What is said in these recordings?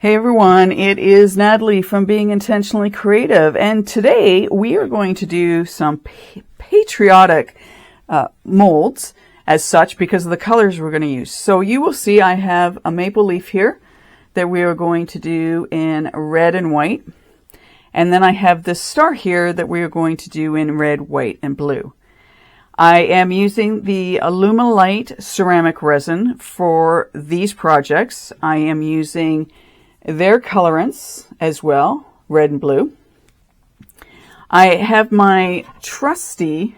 Hey everyone, it is Natalie from Being Intentionally Creative, and today we are going to do some patriotic molds as such because of the colors we're going to use. So you will see I have a maple leaf here that we are going to do in red and white, and then I have this star here that we are going to do in red, white, and blue. I am using the Alumilite ceramic resin for these projects. I am using their colorants as well, red and blue. I have my trusty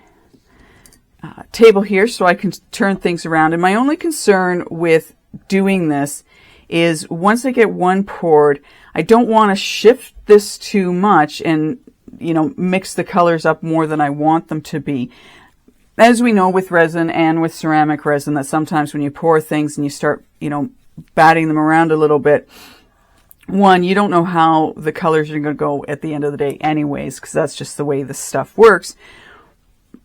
table here so I can turn things around, and my only concern with doing this is once I get one poured, I don't want to shift this too much and mix the colors up more than I want them to be. As we know with resin and with ceramic resin, that sometimes when you pour things and you start batting them around a little bit, one, you don't know how the colors are going to go at the end of the day anyways, because that's just the way this stuff works.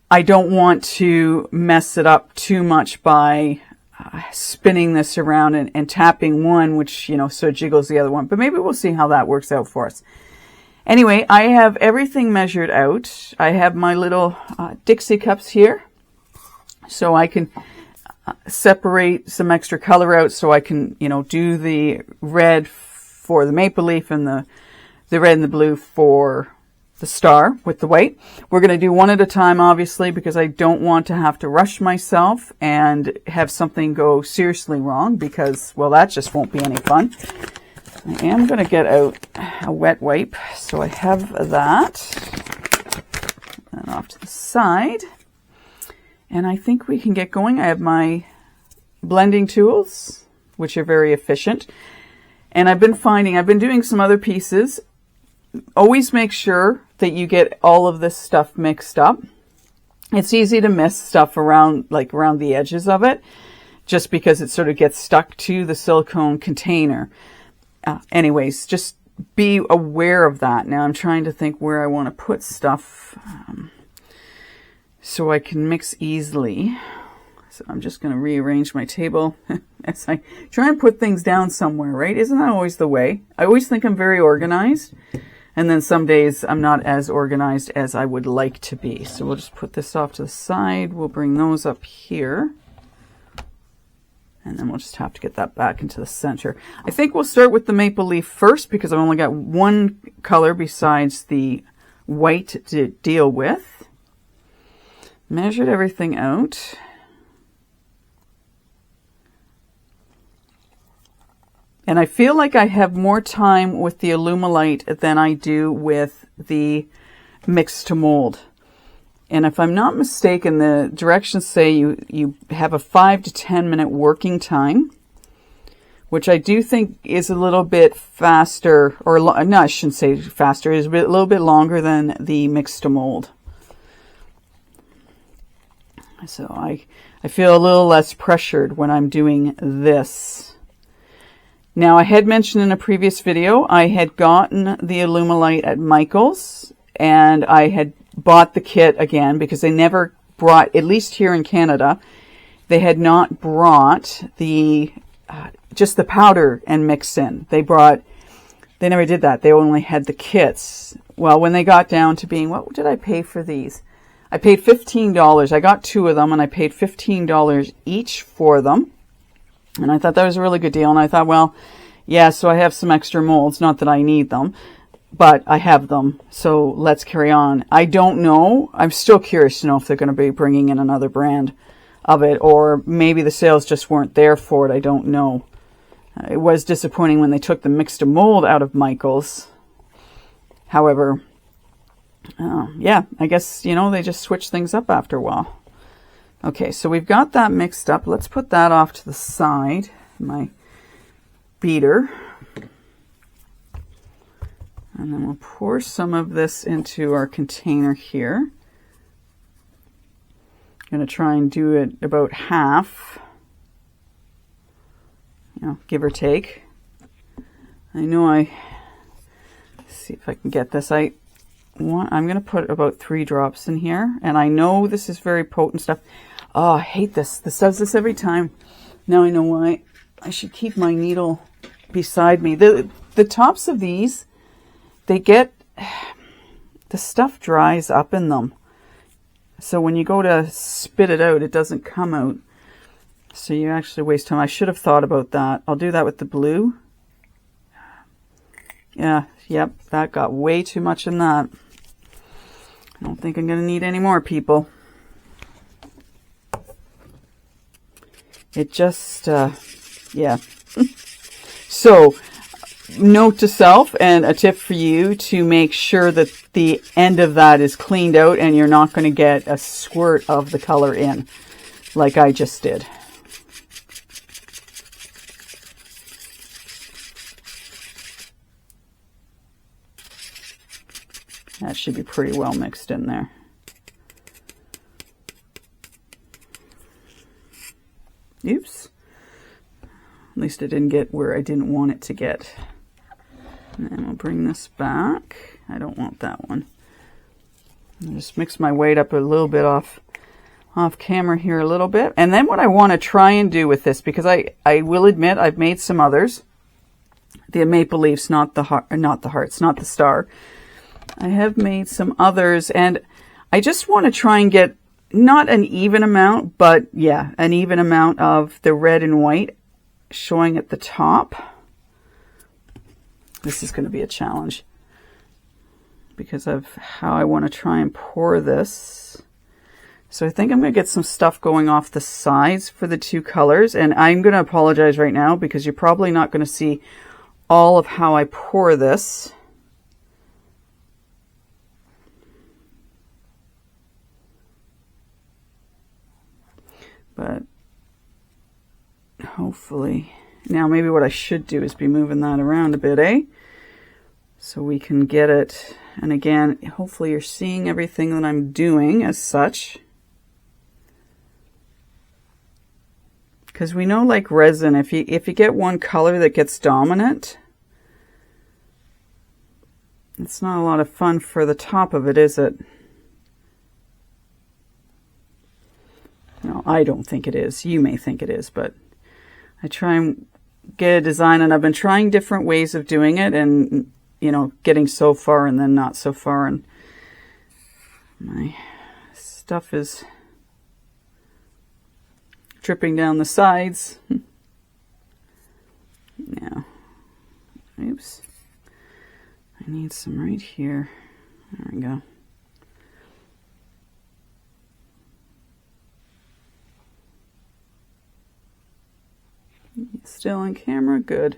I don't want to mess it up too much by spinning this around and tapping one, which, so it jiggles the other one. But maybe we'll see how that works out for us. Anyway, I have everything measured out. I have my little Dixie cups here, so I can separate some extra color out so I can, do the red for the maple leaf and the red and the blue for the star with the white. We're going to do one at a time, obviously, because I don't want to have to rush myself and have something go seriously wrong because, well, that just won't be any fun. I am going to get out a wet wipe, so I have that. And off to the side. And I think we can get going. I have my blending tools, which are very efficient. And I've been doing some other pieces. Always make sure that you get all of this stuff mixed up. It's easy to miss stuff around the edges of it, just because it sort of gets stuck to the silicone container. Anyways, just be aware of that. Now I'm trying to think where I want to put stuff so I can mix easily. So I'm just going to rearrange my table as I try and put things down somewhere, right? Isn't that always the way? I always think I'm very organized, and then some days I'm not as organized as I would like to be. So we'll just put this off to the side. We'll bring those up here, and then we'll just have to get that back into the center. I think we'll start with the maple leaf first because I've only got one color besides the white to deal with. Measured everything out. And I feel like I have more time with the Alumilite than I do with the mix to mold. And if I'm not mistaken, the directions say you have a 5 to 10 minute working time, which I do think is a little bit faster, or no, I shouldn't say faster, is a little bit longer than the mix to mold. So I feel a little less pressured when I'm doing this. Now, I had mentioned in a previous video, I had gotten the Alumilite at Michael's, and I had bought the kit again because they never brought, at least here in Canada, they had not brought the just the powder and mix in. They never did that. They only had the kits. Well, when they got down to being, what did I pay for these? I paid $15. I got two of them, and I paid $15 each for them. And I thought that was a really good deal. And I thought, well, yeah, so I have some extra molds. Not that I need them, but I have them. So let's carry on. I don't know. I'm still curious to know if they're going to be bringing in another brand of it, or maybe the sales just weren't there for it. I don't know. It was disappointing when they took the mix to mold out of Michael's. However, yeah, I guess, they just switch things up after a while. Okay, so we've got that mixed up. Let's put that off to the side, my beater. And then we'll pour some of this into our container here. I'm going to try and do it about half, give or take. I know let's see if I can get this. I'm going to put about 3 drops in here, and I know this is very potent stuff. Oh, I hate this. This does this every time. Now I know why. I should keep my needle beside me. The the tops of these, they get, the stuff dries up in them. So when you go to spit it out, it doesn't come out. So you actually waste time. I should have thought about that. I'll do that with the blue. Yeah, yep, that got way too much in that. I don't think I'm going to need any more, people. It just, yeah. So, note to self and a tip for you to make sure that the end of that is cleaned out and you're not going to get a squirt of the color in, like I just did. That should be pretty well mixed in there. Oops. At least it didn't get where I didn't want it to get. And then we'll bring this back. I don't want that one. I'll just mix my weight up a little bit off camera here a little bit. And then what I want to try and do with this, because I will admit I've made some others. The maple leaves, not the hearts, not the star. I have made some others, and I just want to try and get not an even amount, but yeah, an even amount of the red and white showing at the top. This is going to be a challenge because of how I want to try and pour this. So I think I'm going to get some stuff going off the sides for the two colors, and I'm going to apologize right now because you're probably not going to see all of how I pour this. But hopefully, now maybe what I should do is be moving that around a bit, eh? So we can get it, and again, hopefully you're seeing everything that I'm doing as such. Because we know, like resin, if you get one color that gets dominant, it's not a lot of fun for the top of it, is it? No, I don't think it is. You may think it is, but I try and get a design, and I've been trying different ways of doing it, and you know, getting so far and then not so far, and my stuff is dripping down the sides. Now, oops, I need some right here. There we go. Still on camera, good.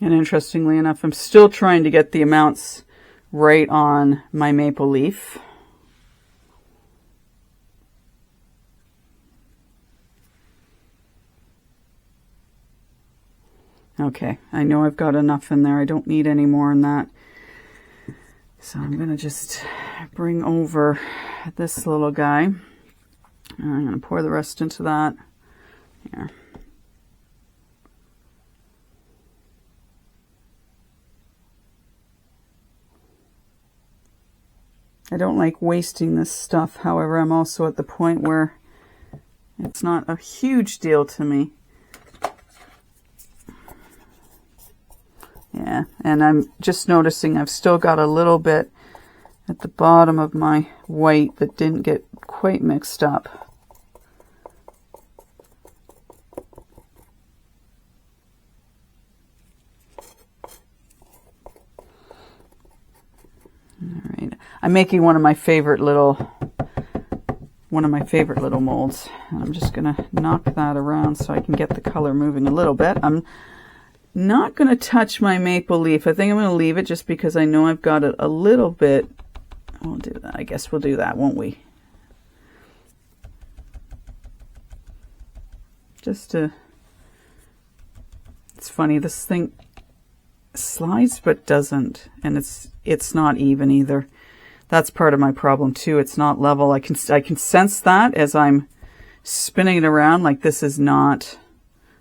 And interestingly enough, I'm still trying to get the amounts right on my maple leaf. Okay, I know I've got enough in there. I don't need any more in that. So I'm going to just bring over this little guy. And I'm going to pour the rest into that. Here. I don't like wasting this stuff. However, I'm also at the point where it's not a huge deal to me. Yeah, and I'm just noticing I've still got a little bit at the bottom of my white that didn't get quite mixed up. All right, I'm making one of my favorite little molds. I'm just gonna knock that around so I can get the color moving a little bit. I'm not going to touch my maple leaf. I think I'm going to leave it just because I know I've got it a little bit. We'll do that. I guess we'll do that, won't we? Just to... It's funny, this thing slides but doesn't. And it's not even either. That's part of my problem too. It's not level. I can sense that as I'm spinning it around, like this is not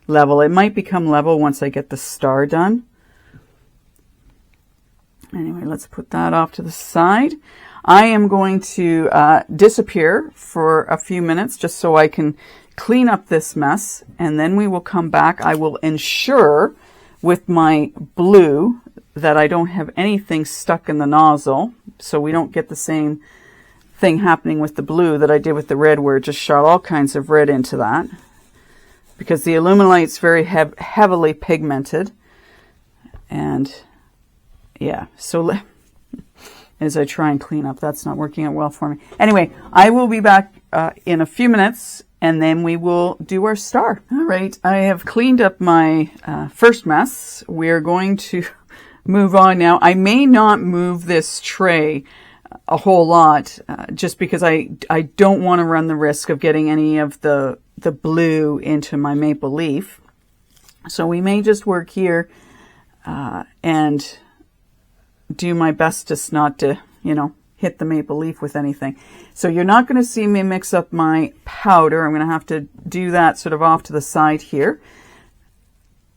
level. It might become level once I get the star done. Anyway, let's put that off to the side. I am going to disappear for a few minutes just so I can clean up this mess, and then we will come back. I will ensure with my blue that I don't have anything stuck in the nozzle, so we don't get the same thing happening with the blue that I did with the red, where it just shot all kinds of red into that, because the Alumilite's very heavily pigmented. And yeah, so as I try and clean up, that's not working out well for me. Anyway, I will be back in a few minutes, and then we will do our star. All right, I have cleaned up my first mess. We're going to move on now. I may not move this tray a whole lot, just because I don't want to run the risk of getting any of the blue into my maple leaf. So we may just work here and do my best just not to, hit the maple leaf with anything. So you're not going to see me mix up my powder. I'm going to have to do that sort of off to the side here.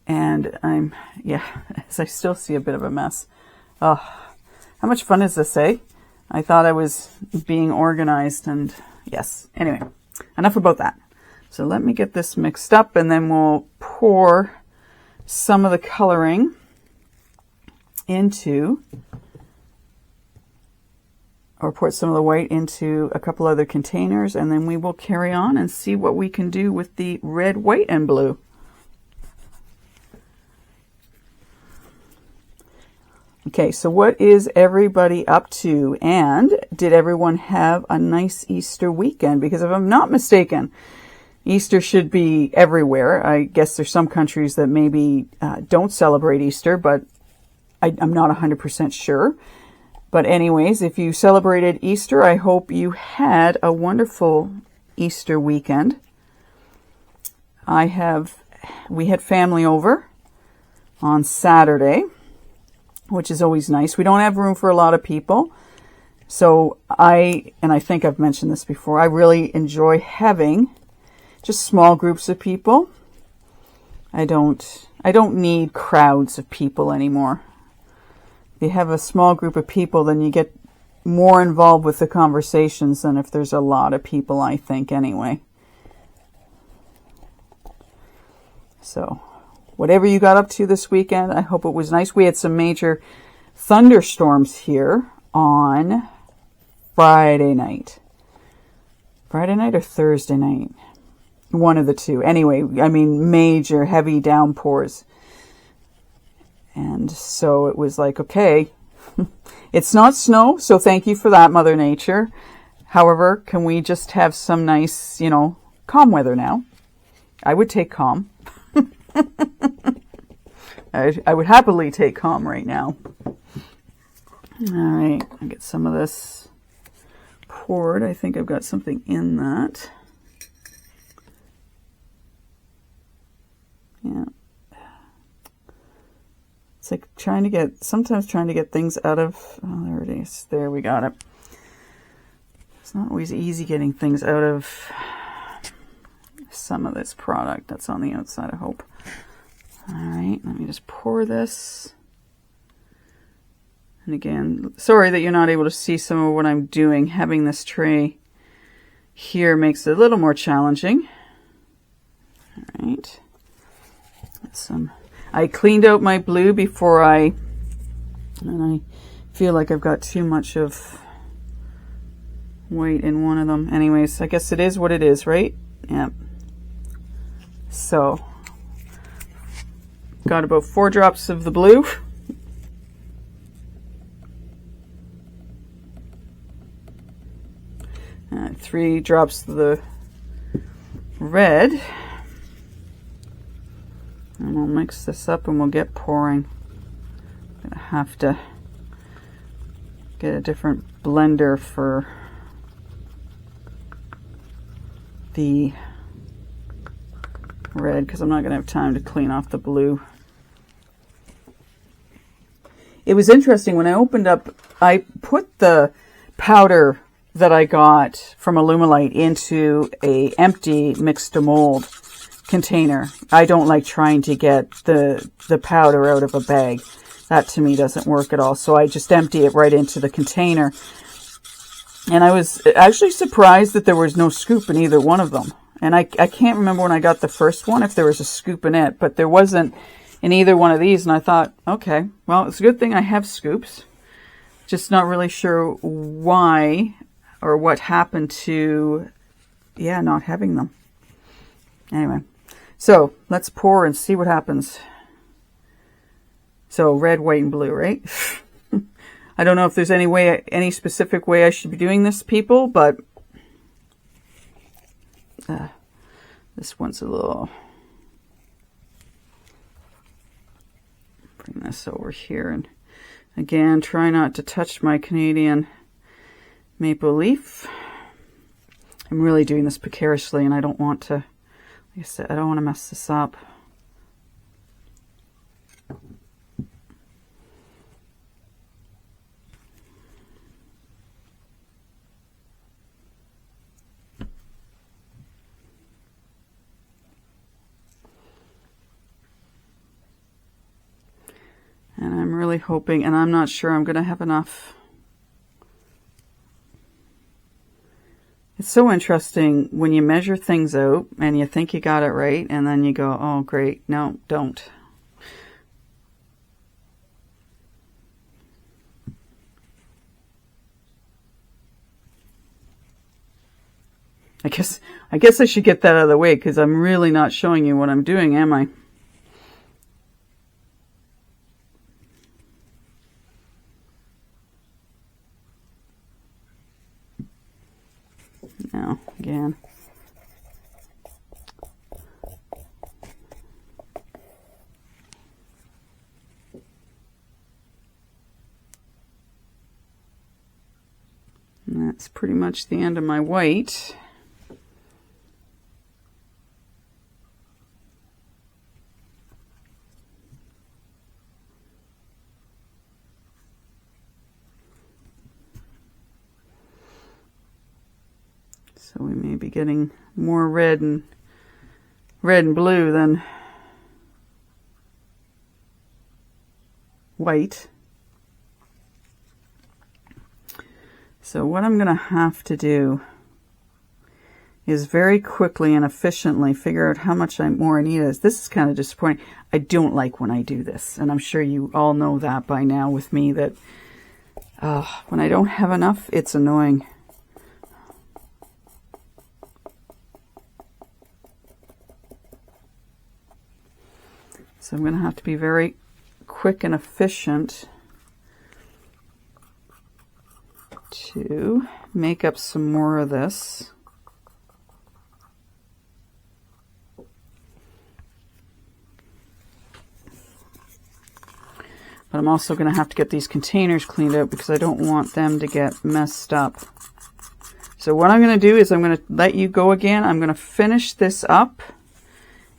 And as I still see a bit of a mess. Oh, how much fun is this, eh? I thought I was being organized, and yes. Anyway, enough about that. So let me get this mixed up, and then we'll pour some of the coloring into, or pour some of the white into a couple other containers, and then we will carry on and see what we can do with the red, white, and blue. Okay, so what is everybody up to? And did everyone have a nice Easter weekend? Because if I'm not mistaken, Easter should be everywhere. I guess there's some countries that maybe don't celebrate Easter, but I'm not 100% sure. But anyways, if you celebrated Easter, I hope you had a wonderful Easter weekend. We had family over on Saturday, which is always nice. We don't have room for a lot of people. So I think I've mentioned this before, I really enjoy having just small groups of people. I don't need crowds of people anymore. If you have a small group of people, then you get more involved with the conversations than if there's a lot of people, I think, anyway. So whatever you got up to this weekend, I hope it was nice. We had some major thunderstorms here on Friday night. Friday night or Thursday night? One of the two. Anyway, I mean, major heavy downpours. And so it was like, okay, it's not snow, so thank you for that, Mother Nature. However, can we just have some nice, calm weather now? I would take calm. I would happily take calm right now. All right, I'll get some of this poured. I think I've got something in that. Yeah. It's like sometimes trying to get things out of, oh, there it is. There, we got it. It's not always easy getting things out of some of this product that's on the outside, I hope. All right, let me just pour this. And again, sorry that you're not able to see some of what I'm doing. Having this tray here makes it a little more challenging. All right. I cleaned out my blue before and I feel like I've got too much of white in one of them. Anyways, I guess it is what it is, right? Yep. So, got about 4 drops of the blue. 3 drops of the red. And we'll mix this up and we'll get pouring. I'm gonna have to get a different blender for the red because I'm not gonna have time to clean off the blue. It was interesting when I opened up, I put the powder that I got from Alumilite into a empty mix to mold container. I don't like trying to get the powder out of a bag. That to me doesn't work at all. So I just empty it right into the container. And I was actually surprised that there was no scoop in either one of them. And I can't remember when I got the first one if there was a scoop in it, but there wasn't in either one of these. And I thought, okay, well, it's a good thing I have scoops. Just not really sure why or what happened to, yeah, not having them. Anyway, so let's pour and see what happens. So red, white, and blue, right? I don't know if there's any specific way I should be doing this, people, but this one's a little, bring this over here, and again, try not to touch my Canadian maple leaf. I'm really doing this precariously, and I don't want to, like I said, I don't want to mess this up. And I'm really hoping, and I'm not sure I'm going to have enough. It's so interesting when you measure things out and you think you got it right, and then you go, oh, great, no, don't. I guess I should get that out of the way, because I'm really not showing you what I'm doing, am I? Now, again. And that's pretty much the end of my white. So we may be getting more red and blue than white. So what I'm going to have to do is very quickly and efficiently figure out how much more I need. This is kind of disappointing. I don't like when I do this, and I'm sure you all know that by now with me, that when I don't have enough, it's annoying. So I'm going to have to be very quick and efficient to make up some more of this. But I'm also going to have to get these containers cleaned out because I don't want them to get messed up. So what I'm going to do is I'm going to let you go again. I'm going to finish this up,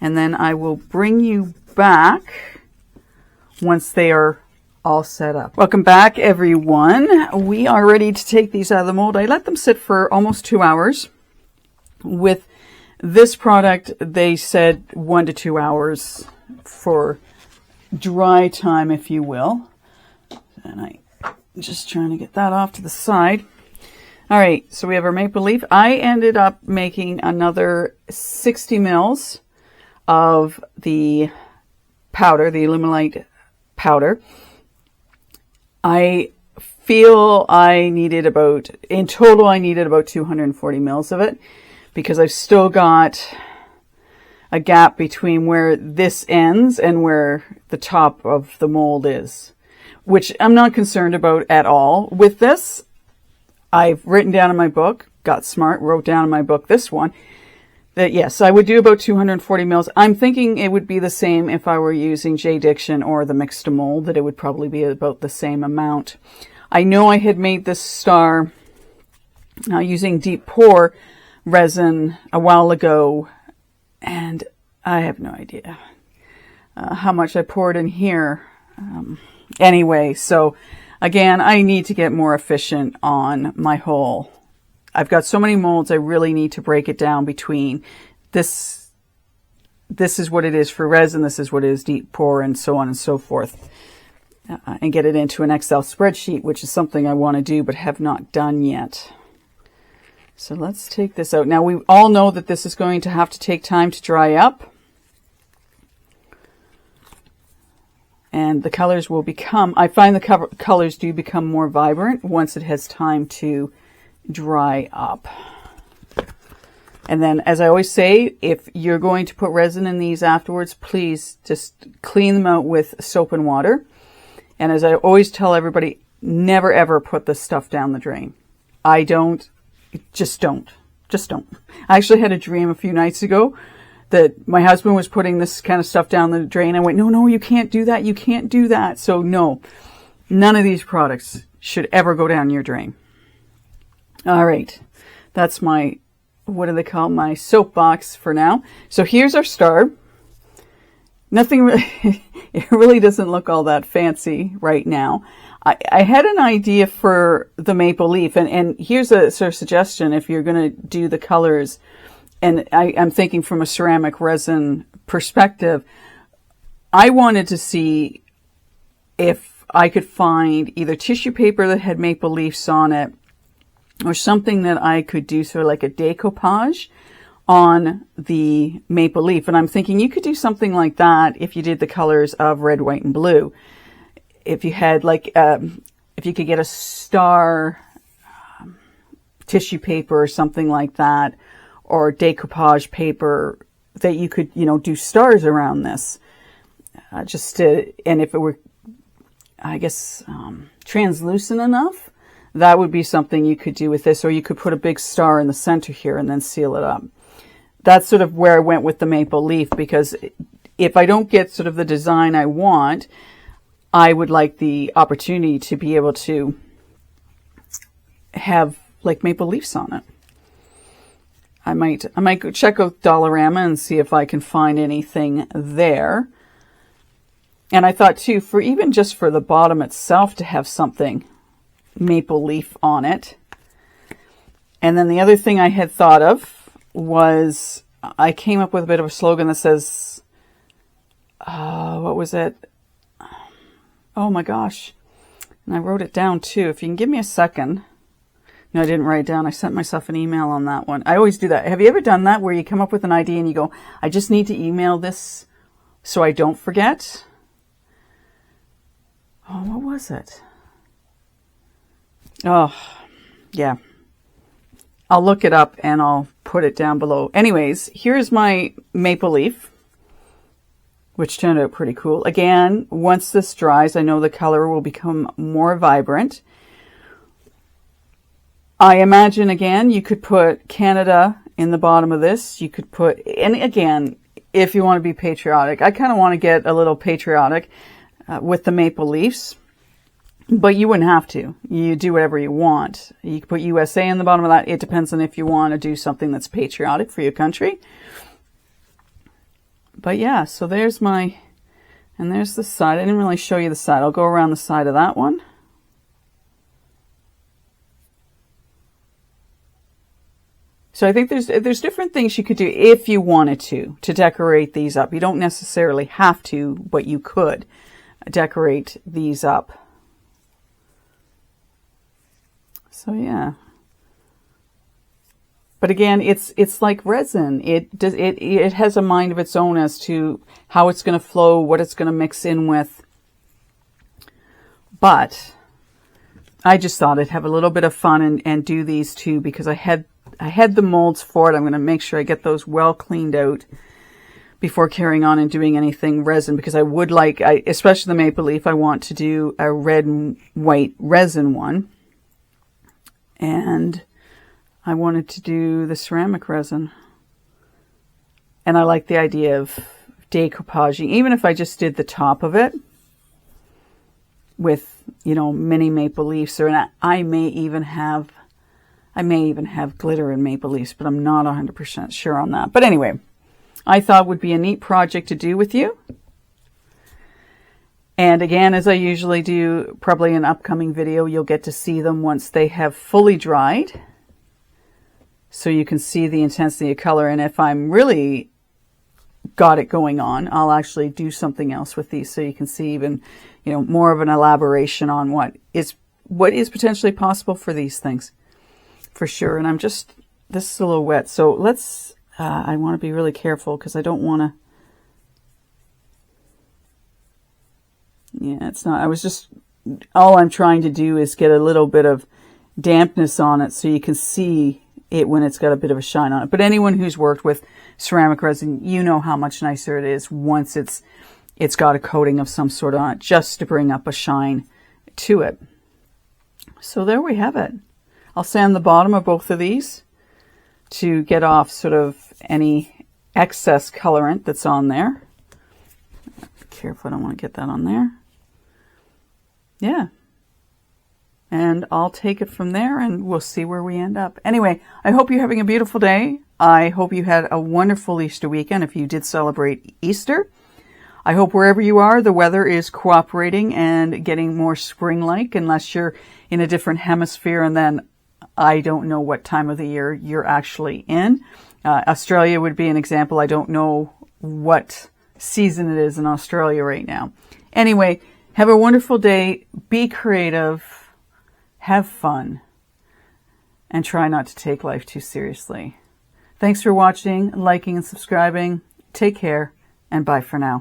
and then I will bring you back once they are all set up. Welcome back, everyone. We are ready to take these out of the mold. I let them sit for almost 2 hours. With this product, they said 1 to 2 hours for dry time, if you will. And I'm just trying to get that off to the side. All right, so we have our maple leaf. I ended up making another 60 mils of the powder, the Alumilite powder. I feel I needed in total I needed about 240 mils of it, because I've still got a gap between where this ends and where the top of the mold is, which I'm not concerned about at all. With this, I've written down in my book, got smart, wrote down in my book, this one, that yes, I would do about 240 mils. I'm thinking it would be the same if I were using J-Diction or the mixed mold, that it would probably be about the same amount. I know I had made this star using deep pour resin a while ago, and I have no idea how much I poured in here. Anyway, so again, I need to get more efficient on my whole. I've got so many molds, I really need to break it down between this is what it is for resin, this is what it is deep pour, and so on and so forth. and get it into an Excel spreadsheet, which is something I want to do but have not done yet. So let's take this out. Now we all know that this is going to have to take time to dry up. And the colors will become, I find the colors do become more vibrant once it has time to dry up. And then, as I always say, if you're going to put resin in these afterwards, please just clean them out with soap and water. And as I always tell everybody, never ever put this stuff down the drain. Just don't. I actually had a dream a few nights ago that my husband was putting this kind of stuff down the drain. I went, no, you can't do that. You can't do that. So no, none of these products should ever go down your drain. All right. That's my, what do they call, my soapbox for now. So here's our star. Nothing really, it really doesn't look all that fancy right now. I had an idea for the maple leaf, and here's a sort of suggestion if you're going to do the colors. And I'm thinking from a ceramic resin perspective, I wanted to see if I could find either tissue paper that had maple leaves on it or something that I could do sort of like a decoupage on the maple leaf. And I'm thinking you could do something like that if you did the colors of red, white, and blue. If you had like, if you could get a star tissue paper or something like that, or decoupage paper that you could, do stars around this. And if it were, I guess, translucent enough, that would be something you could do with this, or you could put a big star in the center here and then seal it up. That's sort of where I went with the maple leaf, because if I don't get sort of the design I want, I would like the opportunity to be able to have like maple leaves on it. I might go check out Dollarama and see if I can find anything there. And I thought too, for even just for the bottom itself to have something maple leaf on it. And then the other thing I had thought of was I came up with a bit of a slogan that says, what was it? Oh my gosh. And I wrote it down too. If you can give me a second. No, I didn't write it down. I sent myself an email on that one. I always do that. Have you ever done that where you come up with an idea and you go, I just need to email this so I don't forget? Oh, what was it? Oh, yeah. I'll look it up and I'll put it down below. Anyways, here's my maple leaf, which turned out pretty cool. Again, once this dries, I know the color will become more vibrant. I imagine, again, you could put Canada in the bottom of this. You could put, and again, if you want to be patriotic, I kind of want to get a little patriotic with the maple leaves, but you wouldn't have to. You do whatever you want. You could put USA in the bottom of that. It depends on if you want to do something that's patriotic for your country. But yeah, so there's my, and there's the side. I didn't really show you the side. I'll go around the side of that one. So I think there's different things you could do if you wanted to decorate these up. You don't necessarily have to, but you could decorate these up. So yeah. But again, it's like resin. It has a mind of its own as to how it's going to flow, what it's going to mix in with. But I just thought I'd have a little bit of fun and do these two because I had the molds for it. I'm going to make sure I get those well cleaned out before carrying on and doing anything resin, because I would like, especially the maple leaf, I want to do a red and white resin one. And I wanted to do the ceramic resin. And I like the idea of decoupaging, even if I just did the top of it with, mini maple leaves, or I may even have glitter and maple leaves, but I'm not 100% sure on that. But anyway, I thought it would be a neat project to do with you. And again, as I usually do, probably an upcoming video, you'll get to see them once they have fully dried. So you can see the intensity of color. And if I'm really got it going on. I'll actually do something else with these so you can see even, you know, more of an elaboration on what is potentially possible for these things, for sure. And this is a little wet, so let's, I want to be really careful because I don't want to, yeah, it's not, all I'm trying to do is get a little bit of dampness on it so you can see it when it's got a bit of a shine on it. But anyone who's worked with ceramic resin, you know how much nicer it is once it's got a coating of some sort on it, just to bring up a shine to it. So there we have it. I'll sand the bottom of both of these to get off sort of any excess colorant that's on there. Be careful, I don't want to get that on there. Yeah. And I'll take it from there and we'll see where we end up. Anyway, I hope you're having a beautiful day. I hope you had a wonderful Easter weekend if you did celebrate Easter. I hope wherever you are, the weather is cooperating and getting more spring-like, unless you're in a different hemisphere, and then I don't know what time of the year you're actually in. Australia would be an example. I don't know what season it is in Australia right now. Anyway, have a wonderful day. Be creative. Have fun, and try not to take life too seriously. Thanks for watching, liking, and subscribing. Take care, and bye for now.